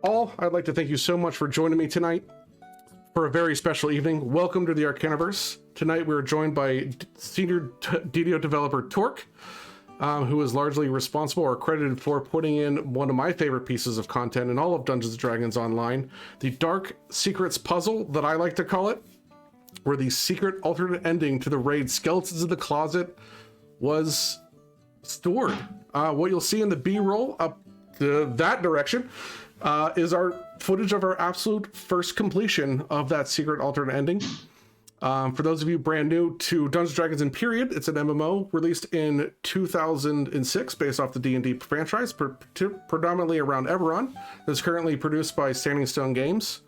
All, I'd like to thank you so much for joining me tonight for a very special evening. Welcome to the Arcanaverse. Tonight we're joined by senior DDO developer Tork, who is largely responsible or credited for putting in one of my favorite pieces of content in all of Dungeons & Dragons Online, the Dark Secrets puzzle that I like to call it, where the secret alternate ending to the raid Skeletons in the Closet was stored. What you'll see in the B-roll up that direction is our footage of our absolute first completion of that secret alternate ending. For those of you brand new to Dungeons & Dragons in Period, it's an MMO released in 2006 based off the D&D franchise, predominantly around Eberron. It's currently produced by Standing Stone Games.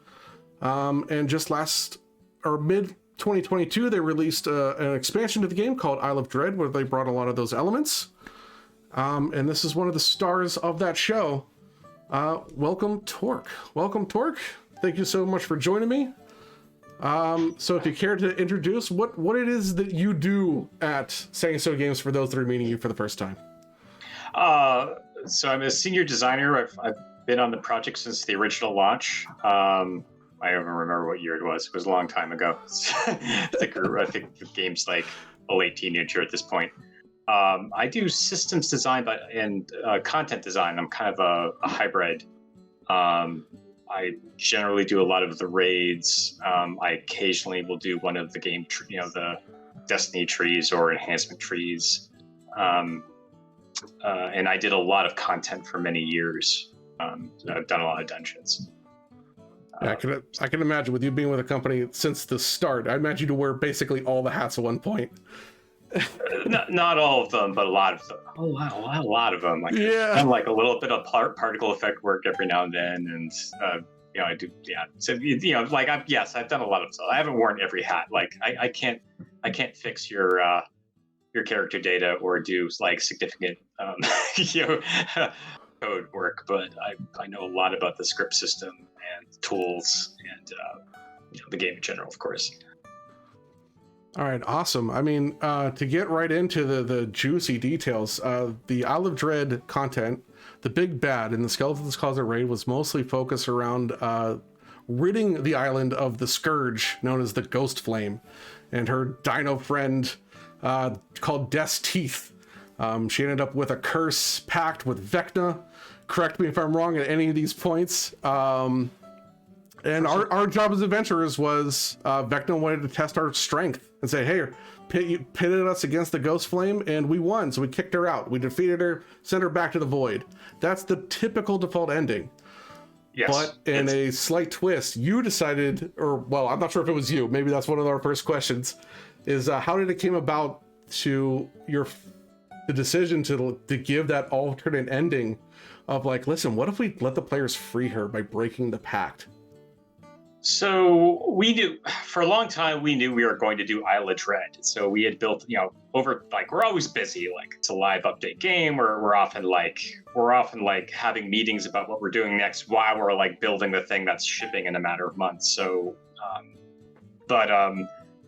And just mid 2022, they released an expansion to the game called Isle of Dread, where they brought a lot of those elements. And this is one of the stars of that show. Welcome, Tork. Welcome, Tork. Thank you so much for joining me. So if you care to introduce what it is that you do at Standing Stone Games for those that are meeting you for the first time. So I'm a senior designer. I've been on the project since the original launch. I don't even remember what year it was. It was a long time ago. I think the game's like a late teenager at this point. I do systems design and content design. I'm kind of a hybrid. I generally do a lot of the raids. I occasionally will do one of the game, the Destiny trees or enhancement trees. And I did a lot of content for many years. I've done a lot of dungeons. Yeah, I can imagine with you being with a company since the start. I imagine you to wear basically all the hats at one point. Not all of them, but a lot of them. A lot of them. Yeah. And like a little bit of particle effect work every now and then, and I do. Yeah. So I've done a lot of stuff. I haven't worn every hat. Like I can't fix your character data or do like significant code work, but I know a lot about the script system and tools and the game in general, of course. All right, awesome. I mean, to get right into the juicy details, the Isle of Dread content, the big bad in the Skeletons Closet raid was mostly focused around ridding the island of the scourge known as the Ghost Flame and her dino friend called Death's Teeth. She ended up with a curse pact with Vecna. Correct me if I'm wrong at any of these points. And our job as adventurers was Vecna wanted to test our strength and say, hey, pitted us against the Ghost Flame and we won. So we kicked her out. We defeated her, sent her back to the void. That's the typical default ending. Yes. But in a slight twist, you decided, I'm not sure if it was you. Maybe that's one of our first questions is how did it came about to the decision to give that alternate ending of like, listen, what if we let the players free her by breaking the pact? So we knew for a long time, we knew we were going to do Isle of Dread. So we had built, we're always busy. Like it's a live update game where we're often having meetings about what we're doing next while we're like building the thing that's shipping in a matter of months. So,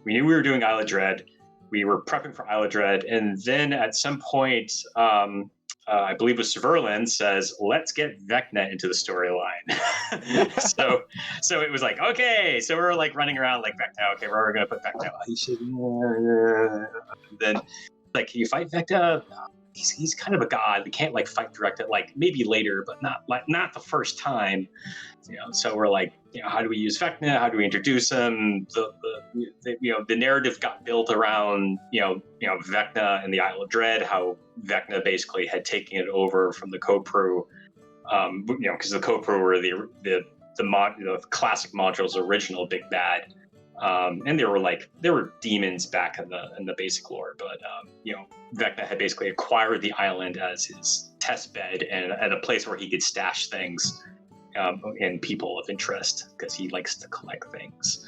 we knew we were doing Isle of Dread. We were prepping for Isle of Dread. And then at some point, I believe it was Severlin says, let's get Vecna into the storyline. so it was like, okay. So we're like running around like Vecna. Okay, where are we going to put Vecna? He said, then like, can you fight Vecna? He's kind of a god. We can't like fight directly, like maybe later, but not the first time. So we're like, how do we use Vecna? How do we introduce him? The narrative got built around Vecna and the Isle of Dread. How Vecna basically had taken it over from the Kopru, because the Kopru were the classic module's original big bad. And there were demons back in the basic lore, but Vecna had basically acquired the island as his test bed and a place where he could stash things and people of interest because he likes to collect things.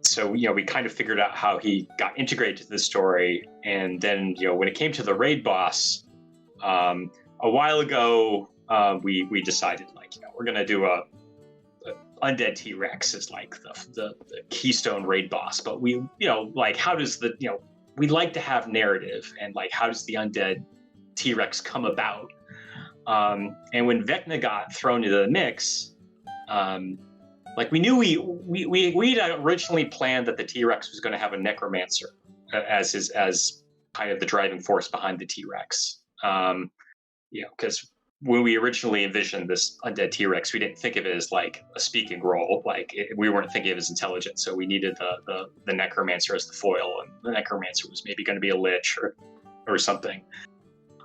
So we kind of figured out how he got integrated to the story, and then when it came to the raid boss, a while ago we decided we're gonna do a Undead T-Rex is like the keystone raid boss, but we how does we like to have narrative and how does the Undead T-Rex come about? And when Vecna got thrown into the mix, like we knew we'd originally planned that the T-Rex was going to have a necromancer as kind of the driving force behind the T-Rex. Because when we originally envisioned this undead T-Rex, we didn't think of it as like a speaking role. Like we weren't thinking of it as intelligent, so we needed the necromancer as the foil, and the necromancer was maybe going to be a lich or something.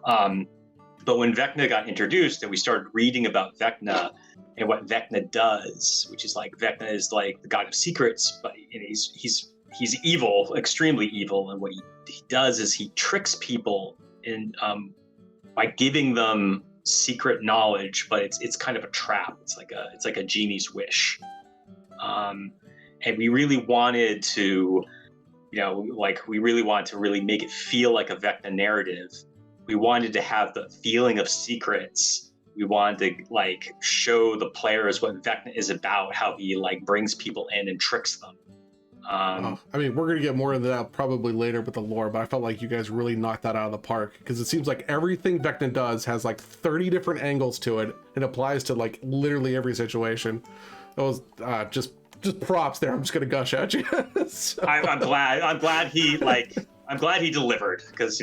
But when Vecna got introduced and we started reading about Vecna and what Vecna does, which is like Vecna is like the god of secrets, but he's evil, extremely evil, and what he does is he tricks people in by giving them secret knowledge, but it's kind of a trap. It's like a genie's wish. And we really wanted to, we really wanted to really make it feel like a Vecna narrative. We wanted to have the feeling of secrets. We wanted to like show the players what Vecna is about, how he like brings people in and tricks them. I mean, we're going to get more into that probably later with the lore, but I felt like you guys really knocked that out of the park, because it seems like everything Vecna does has like 30 different angles to it and applies to like literally every situation. That was just props there. I'm just going to gush at you. So. I'm glad he delivered, because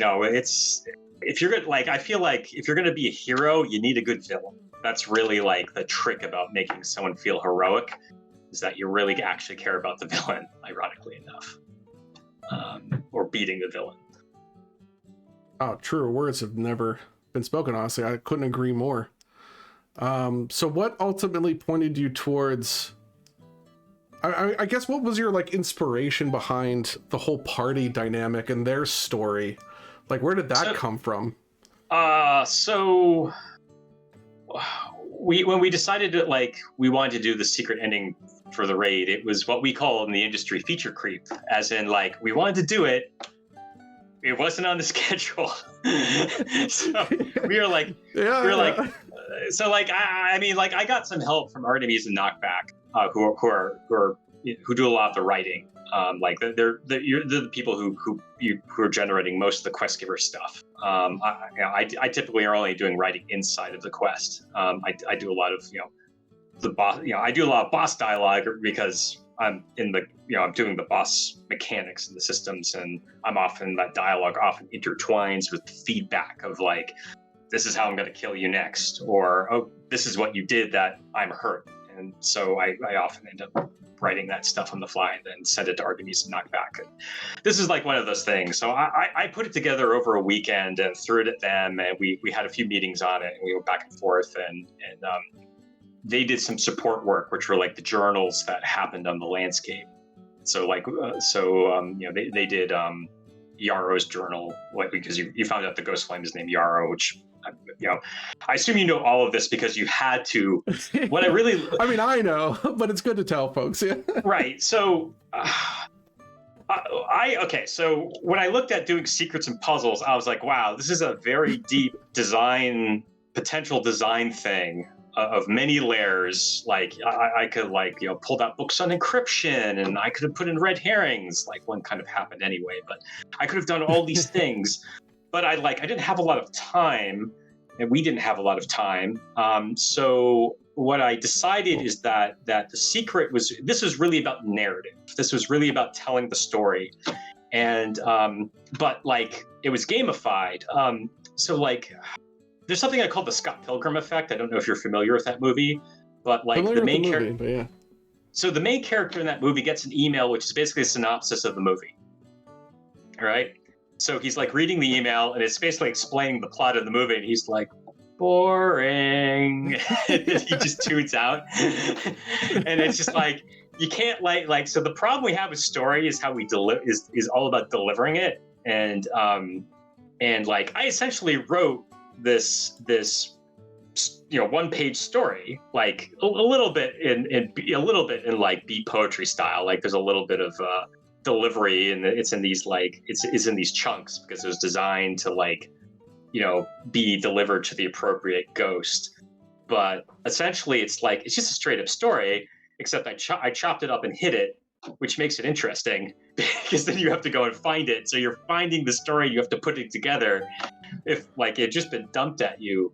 if you're good, like I feel like if you're going to be a hero, you need a good villain. That's really like the trick about making someone feel heroic, is that you really actually care about the villain, ironically enough, or beating the villain. Oh, truer words have never been spoken, honestly. I couldn't agree more. So what ultimately pointed you towards, I guess, what was your like inspiration behind the whole party dynamic and their story? Like, where did that come from? When we decided that like we wanted to do the secret ending for the raid, it was what we call in the industry feature creep, as in like we wanted to do it, it wasn't on the schedule. So we were like, I mean, like I got some help from Artemis and Knockback, who do a lot of the writing. Like they're the people who are generating most of the quest giver stuff. I typically are only doing writing inside of the quest. I do a lot of the boss. I do a lot of boss dialogue because I'm in the I'm doing the boss mechanics and the systems, and that dialogue often intertwines with feedback of like, this is how I'm going to kill you next, or oh, this is what you did that I'm hurt, and so I often end up writing that stuff on the fly and then send it to Artemis and Knockback. And this is like one of those things. So I put it together over a weekend and threw it at them, and we had a few meetings on it, and we went back and forth, and they did some support work, which were like the journals that happened on the landscape. So like, they did Yarrow's journal, because you found out the Ghost Flame is named Yarrow, which I assume you know all of this because you had to. What I really, I mean, I know, but it's good to tell folks. Yeah. Right. So, So when I looked at doing secrets and puzzles, I was like, wow, this is a very deep potential design thing of many layers. Like I could pull out books on encryption, and I could have put in red herrings. Like one kind of happened anyway, but I could have done all these things. But I didn't have a lot of time, and we didn't have a lot of time. So what I decided is that the secret this was really about narrative. This was really about telling the story, and but like it was gamified. So like there's something I call the Scott Pilgrim effect. I don't know if you're familiar with that movie, but like the main character. Yeah. So the main character in that movie gets an email, which is basically a synopsis of the movie. All right. So he's like reading the email, and it's basically explaining the plot of the movie, and he's like, boring. And he just tunes out. And it's just like, you can't like, so the problem we have with story is how we is all about delivering it. And like, I essentially wrote this one-page story, like a little bit in like beat poetry style. Like there's a little bit of, delivery, and it's in these it's in these chunks because it was designed to be delivered to the appropriate ghost. But essentially it's just a straight up story, except I chopped it up and hid it, which makes it interesting because then you have to go and find it. So you're finding the story, you have to put it together. If like it had just been dumped at you,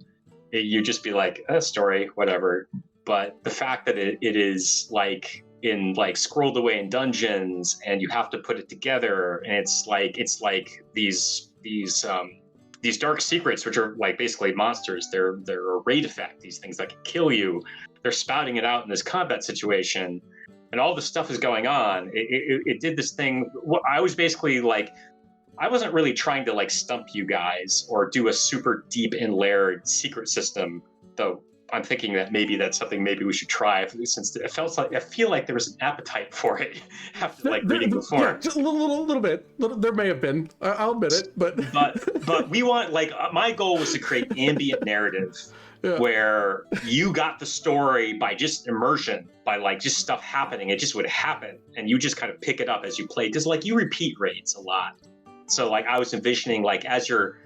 you just be like, a story, whatever. But the fact that it is like in like scrolled away in dungeons, and you have to put it together, and it's like these dark secrets, which are like basically monsters. They're a raid effect. These things that can kill you. They're spouting it out in this combat situation, and all this stuff is going on. It did this thing. I was basically like, I wasn't really trying to like stump you guys or do a super deep and layered secret system, though. I'm thinking that maybe that's something maybe we should try, since it felt like, I feel like there was an appetite for it after like reading before. Yeah, just a little bit. There may have been. I'll admit it, but we want, like, my goal was to create ambient narrative where you got the story by just immersion, by like just stuff happening. It just would happen, and you just kind of pick it up as you play. Because like you repeat raids a lot, so like I was envisioning like as you're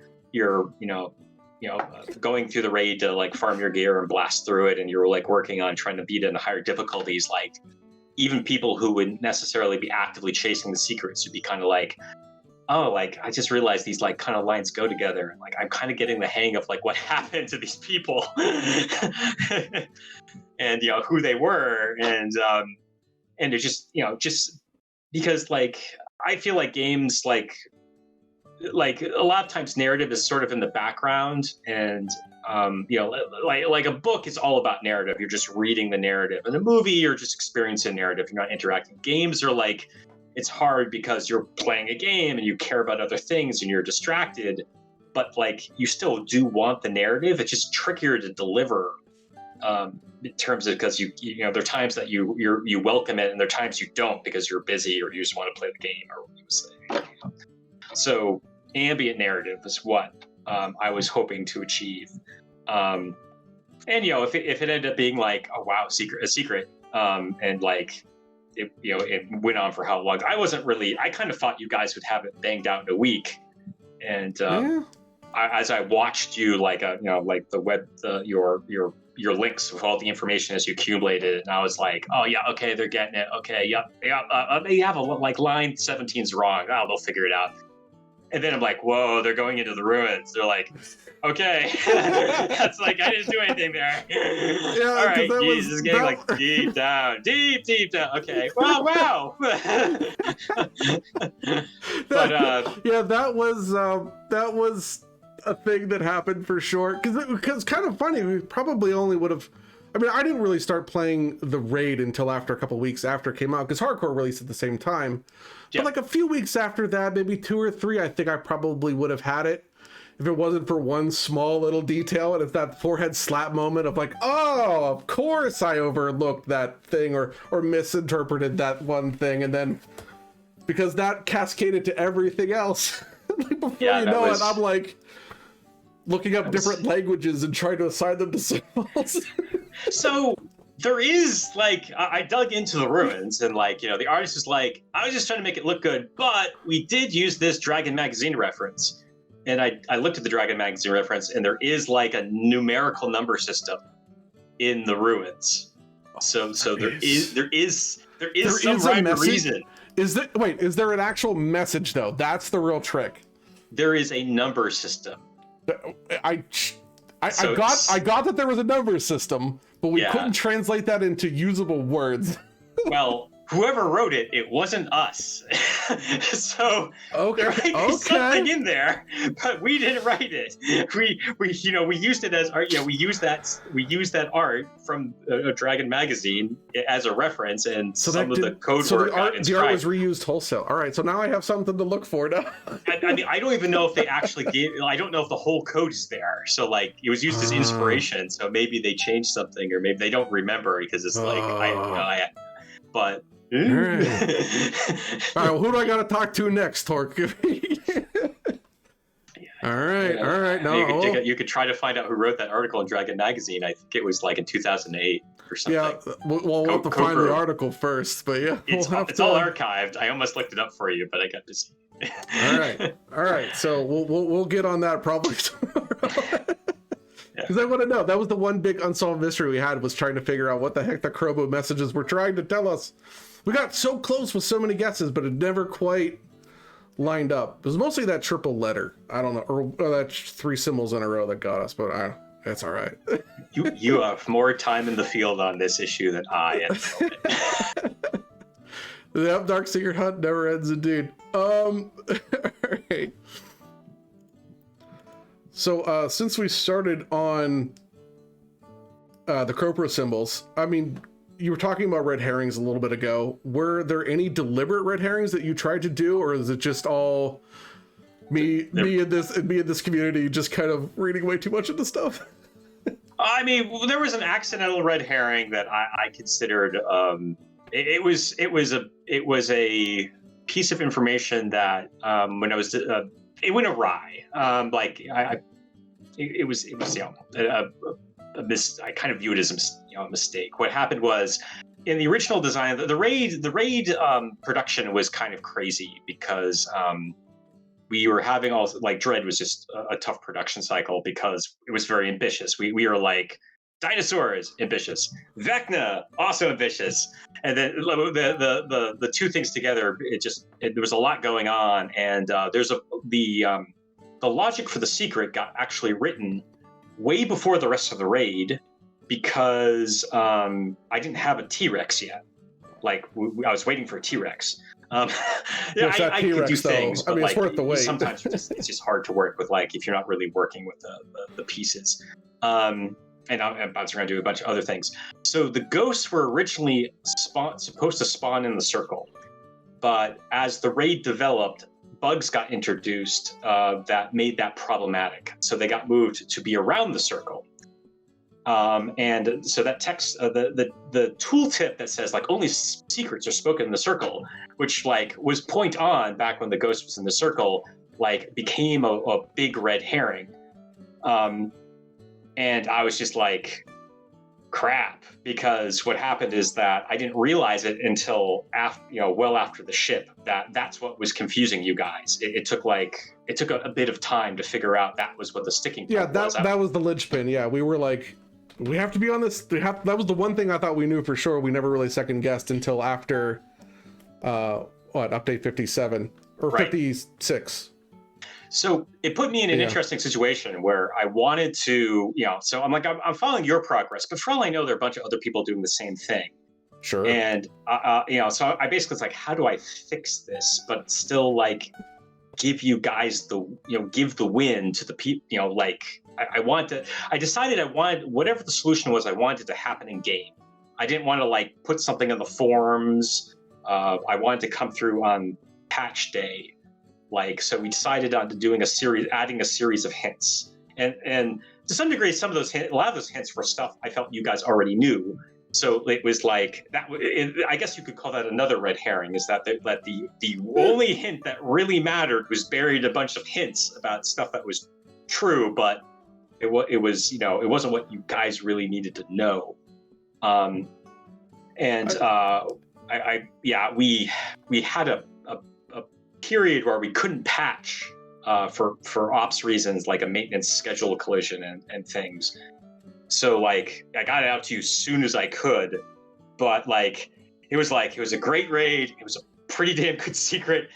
going through the raid to like farm your gear and blast through it, and you're like working on trying to beat it in higher difficulties, like even people who wouldn't necessarily be actively chasing the secrets would be kind of like, oh, like I just realized these like kind of lines go together, and like I'm kind of getting the hang of like what happened to these people and who they were, and it's just because like I feel like games like a lot of times narrative is sort of in the background, and like a book is all about narrative. You're just reading the narrative. In a movie, you're just experiencing narrative. You're not interacting. Games are like, it's hard because you're playing a game and you care about other things and you're distracted, but like you still do want the narrative. It's just trickier to deliver in terms of, because there are times that you welcome it, and there are times you don't because you're busy or you just want to play the game or what you say. So ambient narrative is what I was hoping to achieve. And if it ended up being like, oh wow, a secret, and like it went on for how long? I kind of thought you guys would have it banged out in a week. And as I watched you, like the web, your links with all the information as you accumulated it, and I was like, oh yeah, okay, they're getting it. Okay, yep. They have like line 17's wrong. Oh, they'll figure it out. And then I'm like, whoa, they're going into the ruins. They're like, okay. That's like, I didn't do anything there. Yeah, all right, geez, this is getting like deep down. Okay, wow. But that was a thing that happened for sure. Because it's kind of funny. We probably only would have. I mean, I didn't really start playing the raid until after a couple weeks after it came out, because Hardcore released at the same time. Yeah. But like a few weeks after that, maybe 2 or 3, I think I probably would have had it if it wasn't for one small little detail, and it's that forehead slap moment of like, oh, of course I overlooked that thing or misinterpreted that one thing, and then because that cascaded to everything else. Like before you know it, I'm like looking up different languages and trying to assign them to symbols. So there is like, I dug into the ruins, and like, the artist is like, I was just trying to make it look good, but we did use this Dragon magazine reference. And I looked at the Dragon magazine reference, and there is like a numerical number system in the ruins. So there is some rhyme or reason. Is there an actual message though? That's the real trick. There is a number system. I got that there was a number system, but we couldn't translate that into usable words. Well, whoever wrote it, it wasn't us. So there might be something in there, but we didn't write it. We used it as art. We used that art from a Dragon magazine as a reference, and the code work got inscribed. The art was reused wholesale. All right, so now I have something to look for now. I mean, I don't even know if they actually I don't know if the whole code is there. So like, it was used as inspiration. So maybe they changed something, or maybe they don't remember, because it's like but. All right, who do I got to talk to next, Tork? All right. No, you could try to find out who wrote that article in Dragon magazine. I think it was like in 2008 or something. Yeah, we'll have to find the article first, but yeah. It's all archived. I almost looked it up for you, but I got busy. All right. So we'll get on that probably tomorrow. Because I want to know. That was the one big unsolved mystery we had, was trying to figure out what the heck the Krobo messages were trying to tell us. We got so close with so many guesses, but it never quite lined up. It was mostly that triple letter. I don't know, or that 3 symbols in a row that got us, but That's all right. You have more time in the field on this issue than I at the moment. The Dark Secret Hunt never ends, indeed. All right. So since we started on the Cropro symbols, I mean, you were talking about red herrings a little bit ago. Were there any deliberate red herrings that you tried to do, or is it just all me in this community just kind of reading way too much of the stuff? I mean, there was an accidental red herring that I considered. It was a piece of information that when I was it went awry. It was I kind of view it as a mistake. What happened was, in the original design, the raid production was kind of crazy because we were having Dread was just a tough production cycle because it was very ambitious. We were like dinosaurs, ambitious. Vecna, also ambitious. And then the two things together, there was a lot going on. And the logic for the secret got actually written way before the rest of the raid because I didn't have a T-Rex yet. Like I was waiting for a T-Rex. I can do things, but it's worth the wait. Sometimes it's just hard to work with, like, if you're not really working with the pieces. And I'm bouncing around doing a bunch of other things. So the ghosts were originally supposed to spawn in the circle, but as the raid developed, bugs got introduced that made that problematic. So they got moved to be around the circle. And so that text, the tooltip that says like only secrets are spoken in the circle, which like was point on back when the ghost was in the circle, like became a big red herring. And I was just like, crap, because what happened is that I didn't realize it until well after the ship, that's what was confusing you guys. It took a bit of time to figure out that was what the sticking point was. That was the linchpin. Yeah, we were like, we have to be on this. That was the one thing I thought we knew for sure. We never really second guessed until after update 57 or right. 56. So it put me in an interesting situation where I wanted to, so I'm like, I'm following your progress, but for all I know, there are a bunch of other people doing the same thing. Sure. And, so I basically was like, how do I fix this, but still like give you guys give the win to the people, I decided I wanted, whatever the solution was, I wanted it to happen in game. I didn't want to like put something in the forums. I wanted to come through on patch day. So we decided on adding a series of hints, and to some degree, a lot of those hints were stuff I felt you guys already knew. So it was like that. I guess you could call that another red herring. Is that the only hint that really mattered was buried a bunch of hints about stuff that was true, but it was it wasn't what you guys really needed to know. We had a period where we couldn't patch for ops reasons, like a maintenance schedule collision and things. So like I got it out to you as soon as I could, but it was a great raid. It was a pretty damn good secret.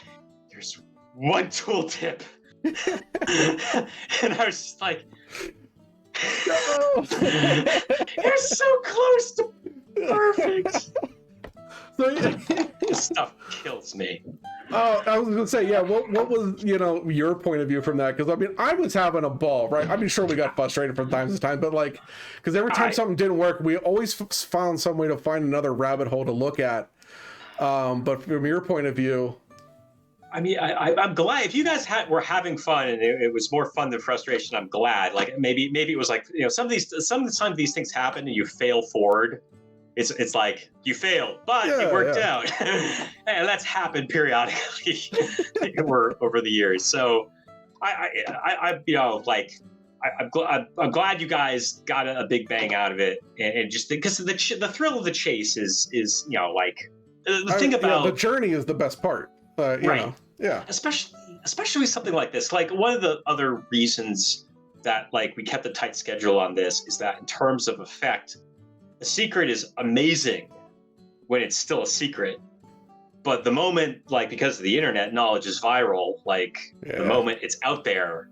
There's one tooltip, and I was just like, no! you're so close to perfect. This stuff kills me. Oh, I was gonna say, yeah. What was your point of view from that? Because I mean, I was having a ball, right? I mean, sure, we got frustrated from time to time, but because every time something didn't work, we always found some way to find another rabbit hole to look at. But from your point of view, I mean, I'm glad if you guys were having fun and it was more fun than frustration. I'm glad. Like maybe it was like some of the time these things happen and you fail forward. It's like you failed, but it worked out. And that's happened periodically over the years. So I'm glad you guys got a big bang out of it, and just because the thrill of the chase is the thing about the journey is the best part. Right. Yeah. Especially something like this. Like one of the other reasons that we kept a tight schedule on this is that in terms of effect, the secret is amazing when it's still a secret, but the moment, because of the internet, knowledge is viral. The moment it's out there,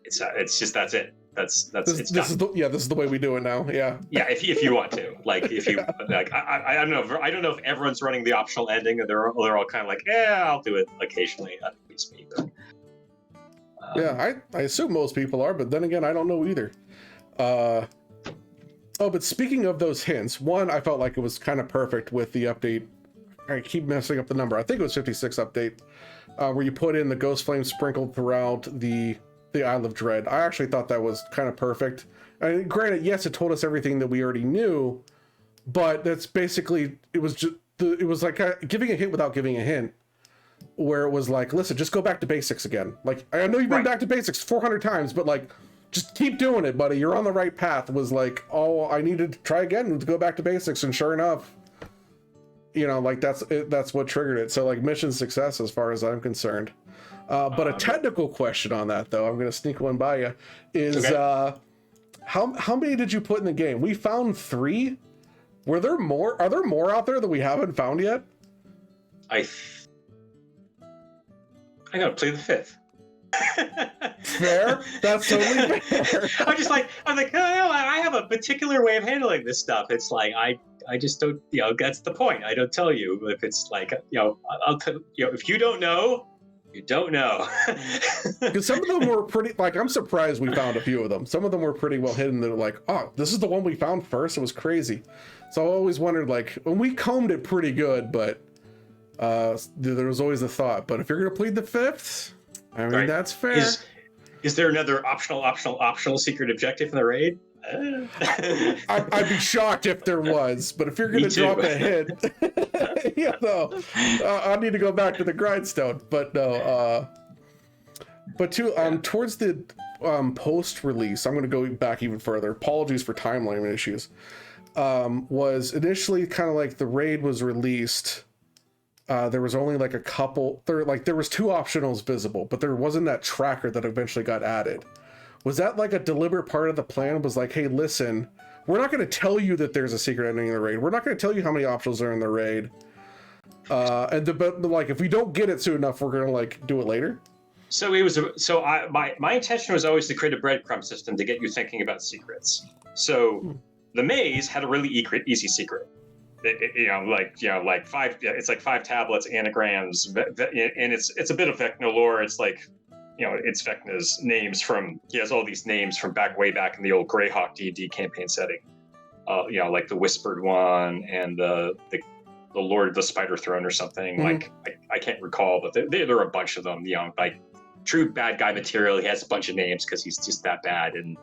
it's just that's it. That's This is the way we do it now. Yeah. Yeah, if you want to, like, if you like, I don't know. I don't know if everyone's running the optional ending, or they're all kind of like, yeah, I'll do it occasionally. At least me, but, yeah, I assume most people are, but then again, I don't know either. Oh, but speaking of those hints, one, I felt like it was kind of perfect with the update. I keep messing up the number. I think it was 56 update, where you put in the ghost flame sprinkled throughout the Isle of Dread. I actually thought that was kind of perfect. I mean, granted, yes, it told us everything that we already knew, but that's basically, it was like giving a hint without giving a hint, where it was like, listen, just go back to basics again. Like, I know you've been back to basics 400 times, but like, just keep doing it, buddy. You're on the right path. Was like, oh, I needed to try again to go back to basics, and sure enough, you know, like that's what triggered it. So like, mission success as far as I'm concerned. But a technical question on that, though, I'm gonna sneak one by you, is how many did you put in the game? We found 3. Were there more? Are there more out there that we haven't found yet? I gotta play the 5th. Fair. That's totally fair. I'm like, oh, I have a particular way of handling this stuff. It's like I just don't, you know, that's the point. I don't tell you if it's like, you know, I'll tell you know, if you don't know, you don't know. Because some of them were pretty, like, I'm surprised we found a few of them. Some of them were pretty well hidden. They're like, oh, this is the one we found first. It was crazy. So I always wondered, like, when we combed it pretty good, but there was always a thought. But if you're going to plead the 5th, I mean, that's fair. Is there another optional secret objective in the raid? I'd be shocked if there was, but if you're going to drop a hint, you know, I need to go back to the grindstone. But no, but towards the post-release, I'm going to go back even further. Apologies for timeline issues. Was initially kind of like the raid was released. There was only like a couple. There was 2 optionals visible, but there wasn't that tracker that eventually got added. Was that like a deliberate part of the plan? Was like, hey, listen, we're not going to tell you that there's a secret ending in the raid. We're not going to tell you how many optionals are in the raid. But like, if we don't get it soon enough, we're going to like do it later. So my intention was always to create a breadcrumb system to get you thinking about secrets. So the maze had a really easy secret. Like 5. It's like 5 tablets, anagrams, and it's a bit of Vecna lore. It's like, you know, it's Vecna's names from. He has all these names from way back in the old Greyhawk D&D campaign setting. You know, like the Whispered One and the Lord of the Spider Throne or something. Like I can't recall, but there are a bunch of them. You know, like true bad guy material. He has a bunch of names because he's just that bad, and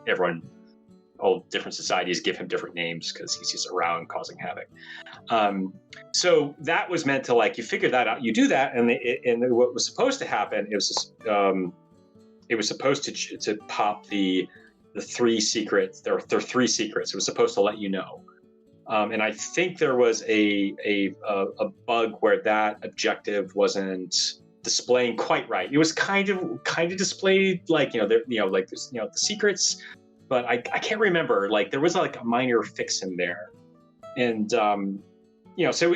all different societies give him different names because he's just around causing havoc. So that was meant to, like, you figure that out, you do that, and what was supposed to happen, it was supposed to pop the 3 secrets. There are 3 secrets. It was supposed to let you know. And I think there was a bug where that objective wasn't displaying quite right. It was kind of displayed like, like this, the secrets, but I can't remember. Like there was like a minor fix in there, and so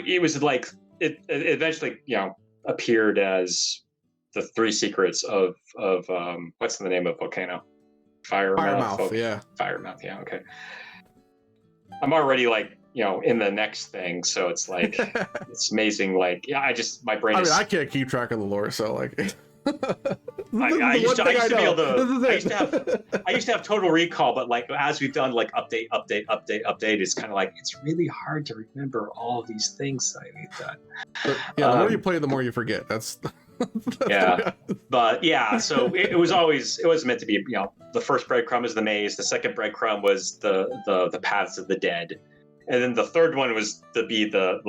it was like it eventually appeared as the 3 secrets of what's the name of volcano? Firemouth. Yeah. Firemouth. Yeah. Okay. I'm already like in the next thing, so it's like it's amazing. Like my brain. I can't keep track of the lore, so like. I used to have total recall, but like as we've done like update, it's kind of like it's really hard to remember all of these things that we've done. But, the more you play, the more you forget. That's yeah. But yeah, so it was meant to be, the first breadcrumb is the maze, the second breadcrumb was the paths of the dead, and then the third one was to be the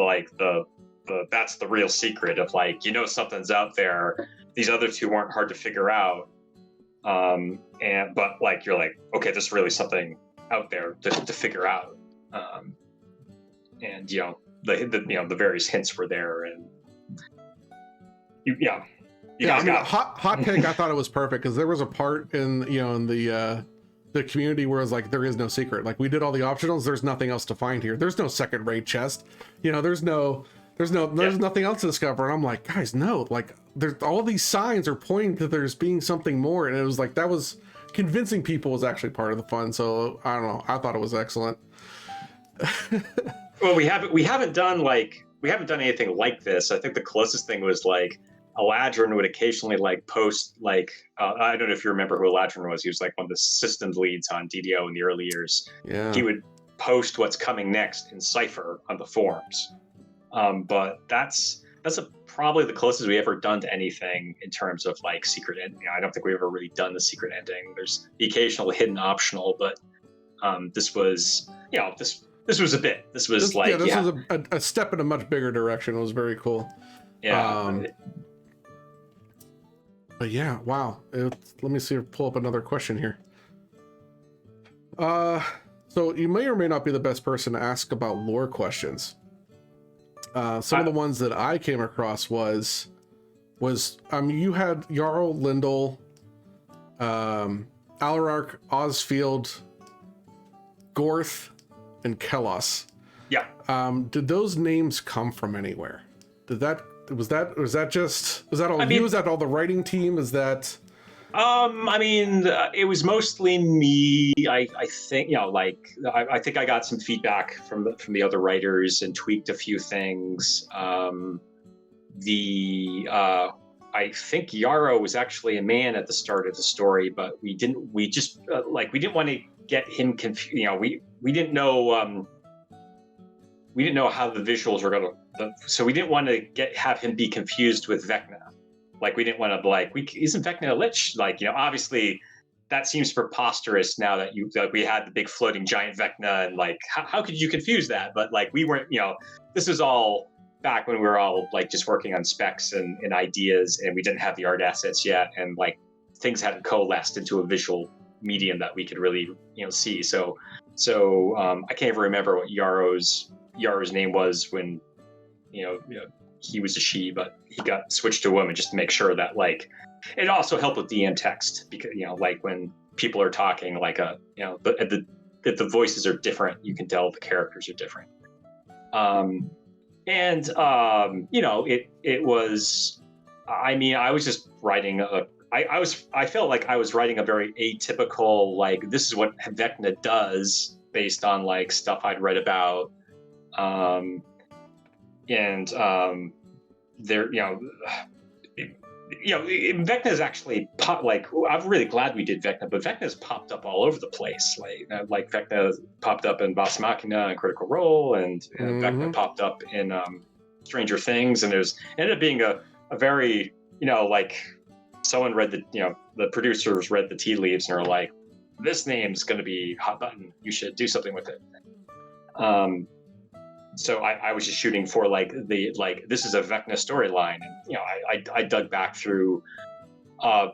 that's the real secret of like, something's out there. These other 2 weren't hard to figure out, but like you're like, okay, there's really something out there to figure out, and the various hints were there, and hot take. I thought it was perfect because there was a part in the community where it was like, there is no secret. Like we did all the optionals. There's nothing else to find here. There's no second raid chest. There's nothing else to discover. And I'm like, guys, no, like there's all these signs are pointing to there's being something more. And it was like, that was convincing people was actually part of the fun. So I don't know. I thought it was excellent. Well, we haven't done anything like this. I think the closest thing was like Eladrin would occasionally like post like I don't know if you remember who Eladrin was. He was like one of the systems leads on DDO in the early years. Yeah. He would post what's coming next in Cypher on the forums. But that's probably the closest we ever done to anything in terms of like secret ending. I don't think we ever really done the secret ending. There's the occasional hidden optional, but this was this was a bit. This was was a step in a much bigger direction. It was very cool. Yeah. But yeah, wow. Let me see if pull up another question here. So you may or may not be the best person to ask about lore questions. Some of the ones that I came across was you had Jarl, Lindel, Alarark, Osfield, Gorth, and Kellos. Yeah. Did those names come from anywhere? Was that all you? Was that all the writing team? Is that? I mean, it was mostly me. I think I think I got some feedback from the other writers and tweaked a few things. I think Yarrow was actually a man at the start of the story, but we didn't want to get him confused. We didn't know how the visuals were going to, so we didn't want to have him be confused with Vecna. Like, we didn't want to isn't Vecna a lich? Obviously that seems preposterous now that we had the big floating giant Vecna, and how could you confuse that? But we weren't, this was all back when we were all just working on specs and ideas, and we didn't have the art assets yet, and things hadn't coalesced into a visual medium that we could really see. So I can't even remember what Yarrow's name was when he was a she, but he got switched to a woman just to make sure that it also helped with DM text, because when people are talking if the voices are different, you can tell the characters are different. It was, I was just writing I felt like I was writing a very atypical, this is what Vecna does based on stuff I'd read about. Vecna is actually I'm really glad we did Vecna, but Vecna's popped up all over the place. Vecna popped up in Vox Machina and Critical Role, and Vecna popped up in Stranger Things, and it ended up being a very someone read the producers read the tea leaves and are like, this name's going to be hot button. You should do something with it. So I was just shooting for this is a Vecna storyline, and I dug back through the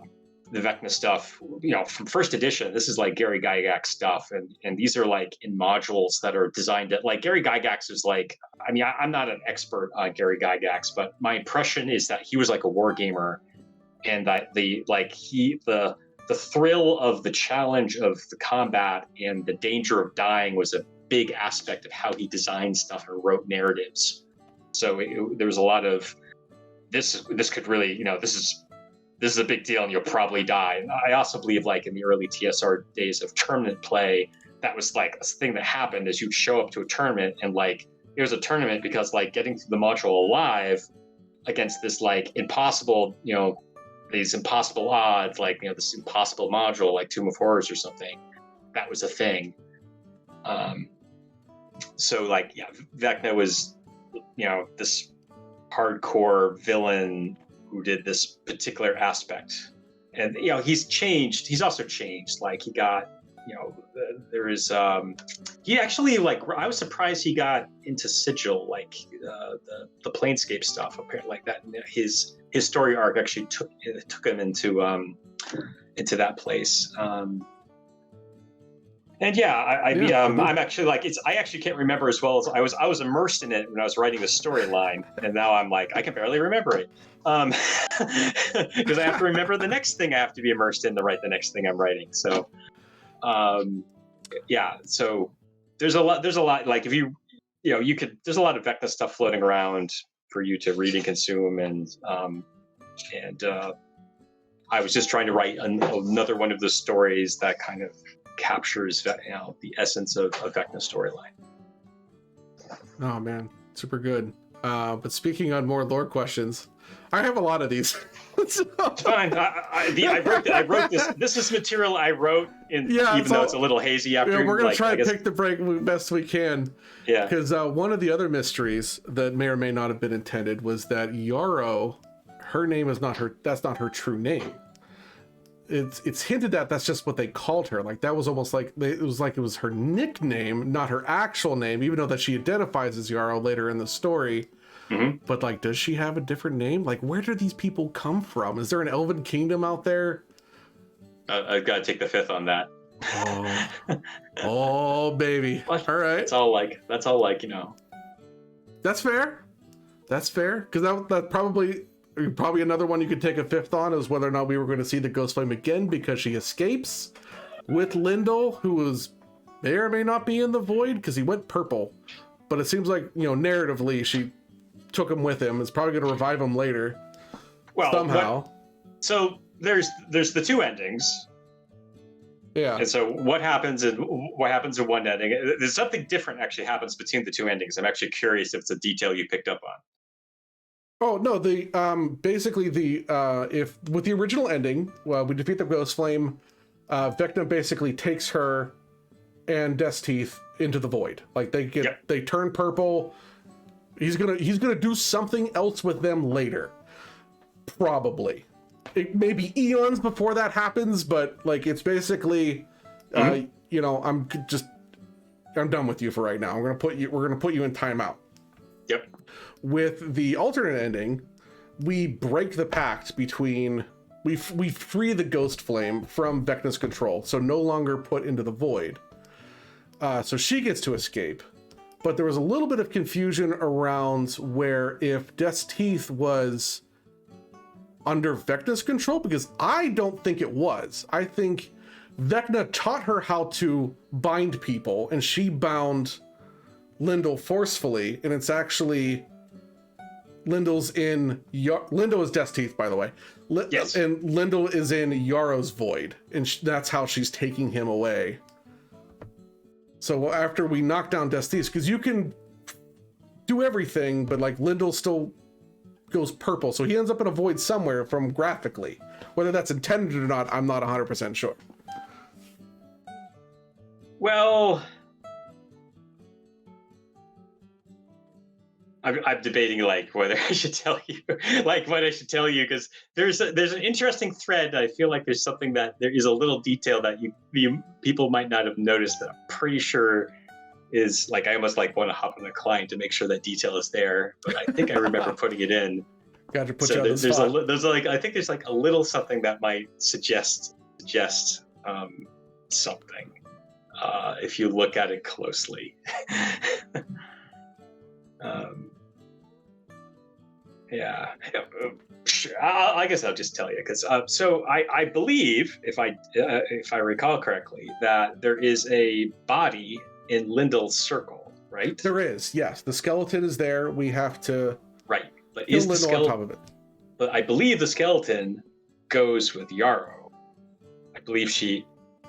Vecna stuff, from first edition. This is Gary Gygax stuff, and these are in modules that are designed at Gary Gygax is I'm not an expert on Gary Gygax, but my impression is that he was a war gamer, and that the thrill of the challenge of the combat and the danger of dying was a big aspect of how he designed stuff and wrote narratives. So there was a lot of this could really, this is a big deal and you'll probably die. And I also believe in the early TSR days of tournament play, that was a thing that happened as you show up to a tournament, and it was a tournament because getting through the module alive against this impossible, these impossible odds, this impossible module Tomb of Horrors or something, that was a thing. Vecna was, this hardcore villain who did this particular aspect, and he's changed. He's also changed. He got, there is he actually I was surprised he got into Sigil, the Planescape stuff. Apparently, that his story arc actually took him into that place. And I'm actually I actually can't remember as well as I was immersed in it when I was writing the storyline, and now I'm I can barely remember it, because I have to remember the next thing I have to be immersed in to write the next thing I'm writing. So, so there's a lot if you could, there's a lot of Vecna stuff floating around for you to read and consume, and I was just trying to write another one of the stories that kind of captures the essence of Vecna's storyline. Oh man, super good. But speaking on more lore questions, I have a lot of these. It's fine. I wrote this. This is material I wrote, even though it's a little hazy after. Yeah, we're gonna try to pick the break best we can. Yeah. Because one of the other mysteries that may or may not have been intended was that Yarrow, her name is not her. That's not her true name. It's hinted at that's just what they called her. Like that was almost like it was her nickname, not her actual name, even though that she identifies as Yarrow later in the story. Mm-hmm. But like, does she have a different name? Like, where do these people come from? Is there an elven kingdom out there? I've got to take the fifth on that. Oh baby. What? All right. That's all like. That's fair. That's fair. Because that probably another one you could take a fifth on is whether or not we were going to see the Ghost Flame again because she escapes with Lyndall, who may or may not be in the void because he went purple. But it seems like, narratively, she took him with him. It's probably going to revive him later. Well, somehow. So there's the two endings. Yeah. And so what happens in one ending? There's something different actually happens between the two endings. I'm actually curious if it's a detail you picked up on. Oh no, basically if with the original ending, we defeat the Ghost Flame, Vecna basically takes her and Death's Teeth into the void. Like they turn purple. He's gonna do something else with them later. Probably. It may be eons before that happens, but like it's basically I'm done with you for right now. We're gonna put you in timeout. Yep. With the alternate ending, we break the pact between we free the Ghost Flame from Vecna's control, so no longer put into the void. So she gets to escape, but there was a little bit of confusion around where if Death's Teeth was under Vecna's control, because I don't think it was. I think Vecna taught her how to bind people, and she bound Lyndall forcefully, and it's actually Lyndall is Death's Teeth, by the way. Yes. And Lyndall is in Yarrow's void, and that's how she's taking him away. So after we knock down Death's Teeth, because you can do everything, but like Lyndall still goes purple, so he ends up in a void somewhere from graphically. Whether that's intended or not, I'm not 100% sure. Well, I'm debating like whether I should tell you, because there's an interesting thread. I feel like there's something that there is a little detail that you people might not have noticed that I'm pretty sure is like I almost like want to hop on the client to make sure that detail is there, but I think I remember putting it in. Got to put you on the spot. There's I think there's like a little something that might suggest something if you look at it closely. Yeah, sure. I guess I'll just tell you because so I believe if I recall correctly that there is a body in Lyndall's circle, right? There is, yes. The skeleton is there. We have to but kill Lyndall on top of it. But I believe the skeleton goes with Yarrow. I believe she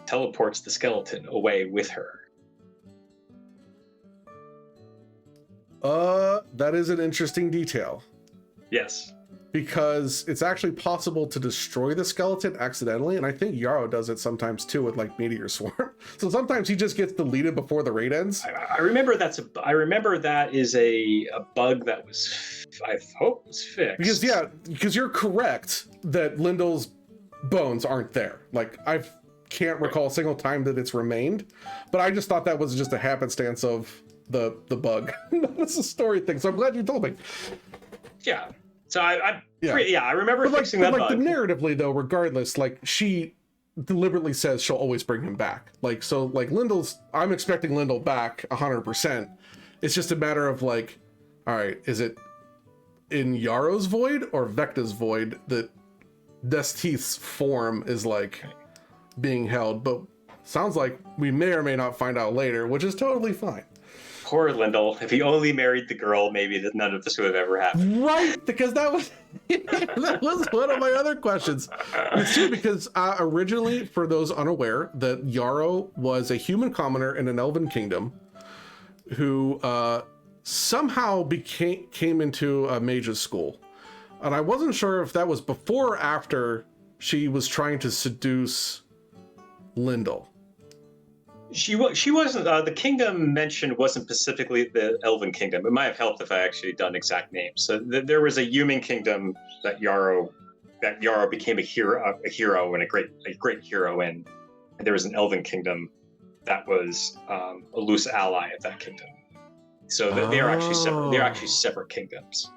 teleports the skeleton away with her. That is an interesting detail. Yes. Because it's actually possible to destroy the skeleton accidentally, and I think Yarrow does it sometimes too with like Meteor Swarm. So sometimes he just gets deleted before the raid ends. I remember that is a bug that was, I hope, was fixed. Because you're correct that Lyndall's bones aren't there. Like I can't recall a single time that it's remained, but I just thought that was just a happenstance of the bug. That's a story thing. So I'm glad you told me. Yeah. So I remember fixing that bug. Narratively though, regardless, like she deliberately says she'll always bring him back. Like, so like I'm expecting Lyndall back 100%. It's just a matter of like, all right, is it in Yarrow's void or Vecna's void that Death's Teeth's form is like being held? But sounds like we may or may not find out later, which is totally fine. Poor Lyndall. If he only married the girl, maybe none of this would have ever happened. Right, because that was that was one of my other questions. It's true because originally, for those unaware, that Yarrow was a human commoner in an elven kingdom who somehow came into a mage's school. And I wasn't sure if that was before or after she was trying to seduce Lyndall. She wasn't. The kingdom mentioned wasn't specifically the Elven kingdom. It might have helped if I actually done exact names. So there was a human kingdom that Yarrow became a hero and a great hero in. And there was an Elven kingdom that was a loose ally of that kingdom. So they are actually separate. They're actually separate kingdoms.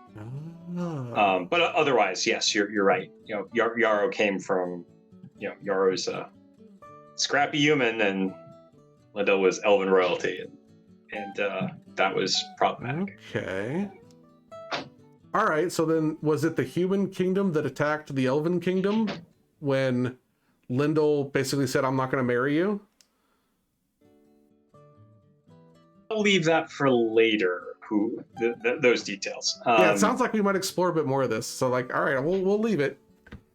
But otherwise, yes, you're right. Yarrow came from, Yarrow's a scrappy human, and Lyndall was elven royalty, and that was problematic. Okay. All right, so then was it the human kingdom that attacked the elven kingdom when Lyndall basically said, I'm not going to marry you? I'll leave that for later, those details. Yeah, it sounds like we might explore a bit more of this. So, like, all right, we'll leave it.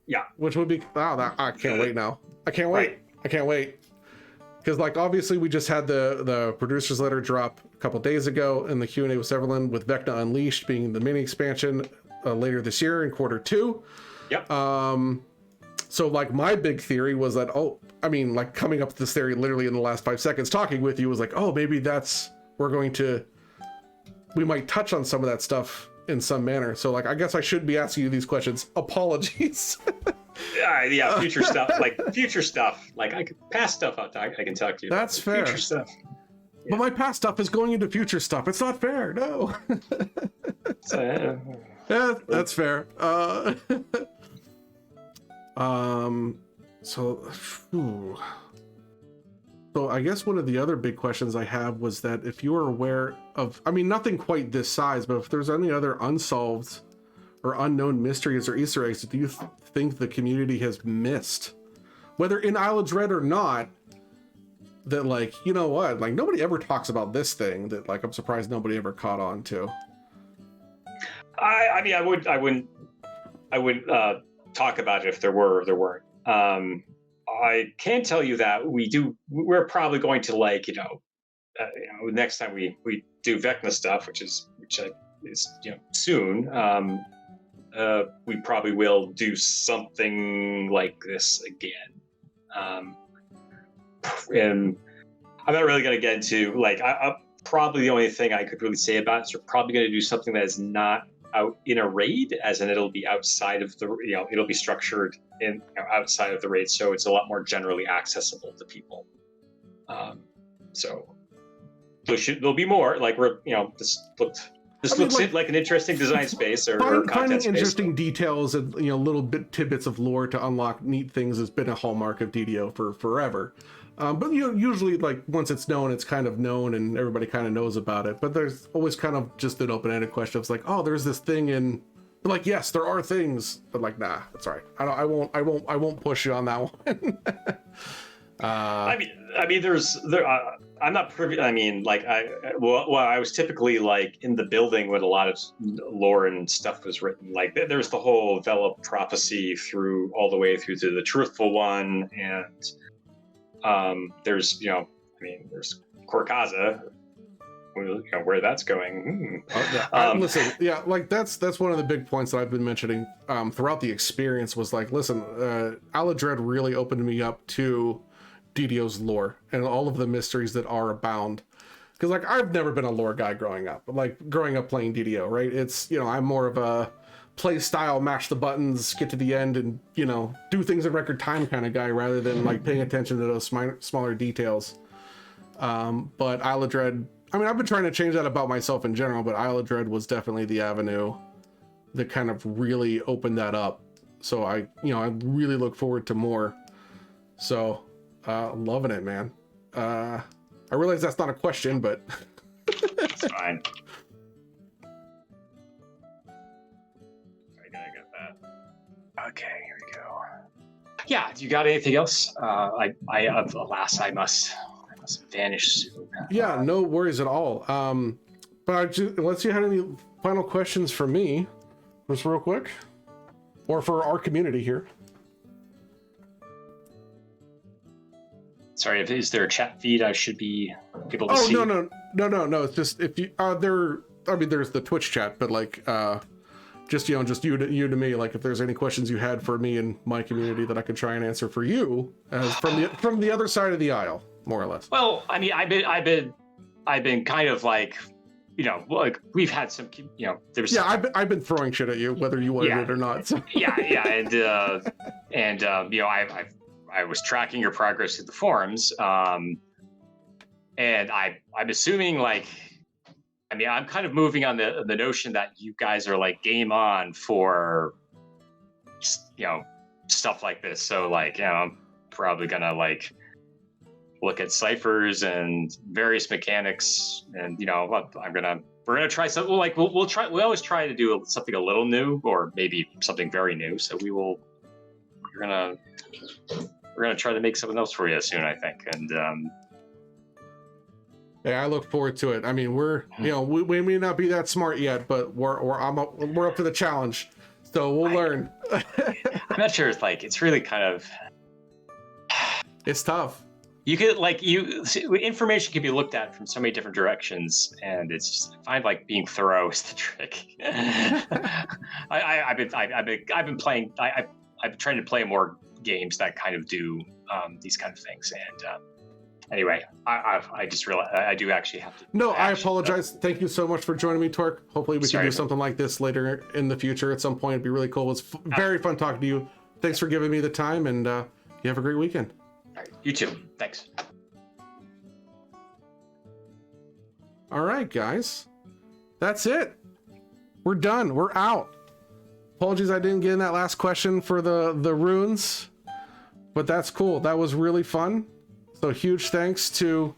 Yeah. Which would be, I can't wait now. I can't wait. Right. I can't wait. Because, like, obviously we just had the producer's letter drop a couple days ago in the Q&A with Severlin, with Vecna Unleashed being the mini expansion later this year in Q2. Yep. So, like, my big theory was that, coming up with this theory literally in the last 5 seconds talking with you was like, maybe we might touch on some of that stuff in some manner. So, like, I guess I shouldn't be asking you these questions. Apologies. Yeah, future stuff. Past stuff I can talk to you That's about. fair. Future stuff. Yeah. But my past stuff is going into future stuff. It's not fair. No. Yeah, that's fair. So I guess one of the other big questions I have was that if you are aware of, nothing quite this size, but if there's any other unsolved or unknown mysteries or Easter eggs, do you think the community has missed, whether in Isle of Dread or not, that, like, you know what, like, nobody ever talks about this thing that, like, I'm surprised nobody ever caught on to? I wouldn't talk about it if there were or there weren't. I can tell you that we're probably going to, next time we do Vecna stuff, which is soon. We probably will do something like this again. And I'm not really going to get into, like, probably the only thing I could really say about it is we're probably going to do something that is not out in a raid, as in it'll be outside of the, it'll be structured in outside of the raid, so it's a lot more generally accessible to people. So there'll be more, like, we're, this looks like an interesting design space or content finding space. Interesting details and little tidbits of lore to unlock neat things has been a hallmark of DDO for forever. But usually, like, once it's known, it's kind of known and everybody kind of knows about it. But there's always kind of just an open-ended question of, like, there's this thing, and like, yes, there are things, but, like, nah, that's all right. I won't push you on that one. I'm not privy. I was typically, like, in the building when a lot of lore and stuff was written. Like, there's the whole Velop prophecy all the way through to the Truthful One, and there's there's Korkaza, where that's going. Listen, yeah, like, that's one of the big points that I've been mentioning throughout the experience was, like, listen, Isle of Dread really opened me up to DDO's lore and all of the mysteries that are abound. Because, like, I've never been a lore guy growing up playing DDO, right? It's, I'm more of a play style, mash the buttons, get to the end, and, do things in record time kind of guy, rather than, like, paying attention to those smaller details. But Isle of Dread, I've been trying to change that about myself in general, but Isle of Dread was definitely the avenue that kind of really opened that up. So I really look forward to more. So, loving it, man. I realize that's not a question, but it's fine. I got that. Okay, here we go. Yeah, do you got anything else? I must Vanished. Yeah, no worries at all. But let's see, you had any final questions for me, just real quick, or for our community here. Sorry, is there a chat feed I should be able to see? No. It's just if you there's the Twitch chat, but like just you to me. Like if there's any questions you had for me and my community that I could try and answer for you, as from the other side of the aisle, more or less. Well, I mean, I've been kind of like, like we've had some, there's. Yeah, I've been throwing shit at you, whether you wanted it or not. So. Yeah, and I was tracking your progress through the forums, and I'm assuming like, I mean, I'm kind of moving on the notion that you guys are like game on for, stuff like this. So like, I'm probably gonna like look at ciphers and various mechanics, and we're gonna try something. Like we'll try. We always try to do something a little new, or maybe something very new. So we're gonna try to make something else for you soon, I think. And yeah, I look forward to it. I mean, we may not be that smart yet, but we're up to the challenge, so we'll learn. I'm not sure. It's really kind of. It's tough. You could information can be looked at from so many different directions, and it's just, I find like being thorough is the trick. I've been playing. I've been trying to play more games that kind of do these kind of things, and anyway, I just realized I do actually have to. No, I apologize. Thank you so much for joining me, Tork. Hopefully we can do something like this later in the future at some point. It'd be really cool. It was very fun talking to you. Thanks for giving me the time, and you have a great weekend. All right, you too. Thanks. All right, guys. That's it. We're done. We're out. Apologies I didn't get in that last question for the runes, but that's cool. That was really fun. So huge thanks to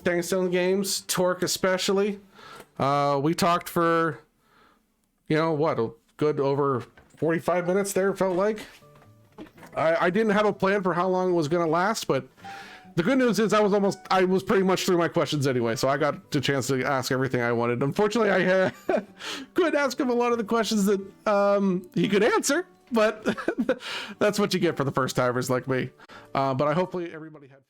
Stangstone Games, Tork especially. We talked for, a good over 45 minutes there, it felt like. I didn't have a plan for how long it was going to last, but the good news is I was pretty much through my questions anyway, so I got the chance to ask everything I wanted. Unfortunately, I couldn't ask him a lot of the questions that he could answer, but that's what you get for the first timers like me. But hopefully everybody had